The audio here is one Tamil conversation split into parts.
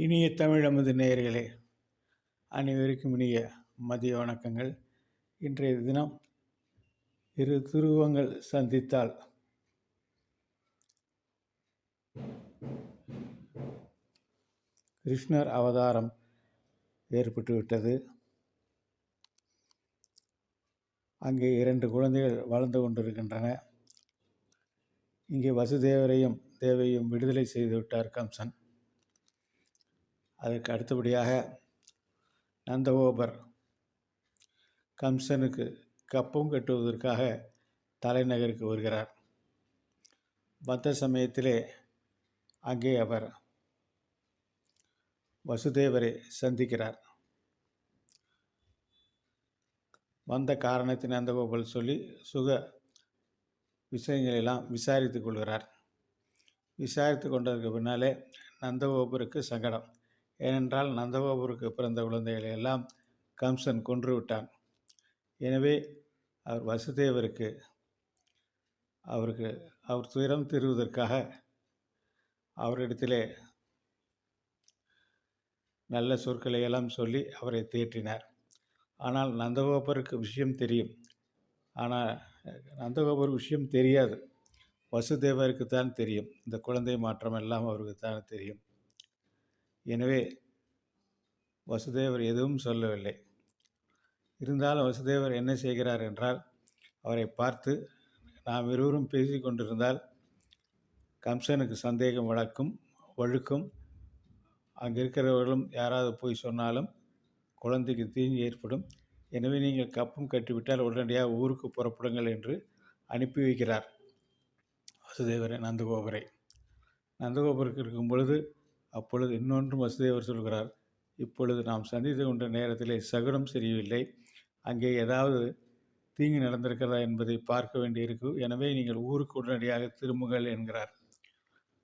இனிய தமிழமுது நேயர்களே, அனைவருக்கும் இனிய மதிய வணக்கங்கள். இன்றைய தினம் இரு துருவங்கள் சந்தித்தால் கிருஷ்ணர் அவதாரம் ஏற்பட்டுவிட்டது. அங்கே 2 குழந்தைகள் வளர்ந்து கொண்டிருக்கின்றன. இங்கே வசுதேவரையும் தேவையும் விடுதலை செய்துவிட்டார் கம்சன். அதற்கு அடுத்தபடியாக நந்தகோபர் கம்சனுக்கு கப்பம் கட்டுவதற்காக தலைநகருக்கு வருகிறார். வந்த சமயத்திலே அங்கே அவர் வசுதேவரை சந்திக்கிறார். வந்த காரணத்தை நந்தகோபால் சொல்லி சுக விஷயங்களெல்லாம் விசாரித்து கொள்கிறார். விசாரித்து கொண்டதற்கு பின்னாலே நந்தகோபருக்கு சங்கடம். ஏனென்றால் நந்தகோபருக்கு பிறந்த குழந்தைகளை எல்லாம் கம்சன் கொன்று விட்டான். எனவே அவர் வசுதேவருக்கு அவர் துயரம் தீர்வதற்காக அவரிடத்திலே நல்ல சொற்களை எல்லாம் சொல்லி அவரை தேற்றினார். ஆனால் நந்தகோபருக்கு விஷயம் தெரியும். ஆனால் நந்தகோபருக்கு விஷயம் தெரியாது. வசுதேவருக்கு தான் தெரியும். இந்த குழந்தை மாற்றம் எல்லாம் அவருக்கு தான் தெரியும். எனவே வசுதேவர் எதுவும் சொல்லவில்லை. இருந்தாலும் வசுதேவர் என்ன செய்கிறார் என்றால், அவரை பார்த்து, நாம் இருவரும் பேசி கொண்டிருந்தால் கம்சனுக்கு சந்தேகம் வழுக்கும். அங்கே இருக்கிறவர்களும் யாராவது போய் சொன்னாலும் குழந்தைக்கு தீங்கு ஏற்படும். எனவே நீங்கள் கப்பம் கட்டிவிட்டால் உடனடியாக ஊருக்கு புறப்படுங்கள் என்று அனுப்பி வைக்கிறார் வசுதேவரை நந்தகோபரை. நந்தகோபருக்கு இருக்கும் பொழுது அப்பொழுது இன்னொன்றும் வசுதேவர் சொல்கிறார், இப்பொழுது நாம் சந்தித்து கொண்ட நேரத்திலே சகுனம் சரியில்லை. அங்கே ஏதாவது தீங்கு நடந்திருக்கிறதா என்பதை பார்க்க வேண்டியிருக்கு. எனவே நீங்கள் ஊருக்கு உடனடியாக திரும்புங்கள் என்கிறார்.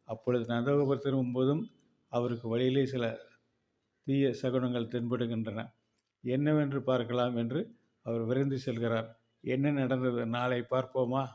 அப்பொழுது நந்தகோபர் திரும்பும்போதும் அவருக்கு வழியிலே சில தீய சகுனங்கள் தென்படுகின்றன. என்னவென்று பார்க்கலாம் என்று அவர் விரைந்து செல்கிறார். என்ன நடந்தது, நாளை பார்ப்போமா?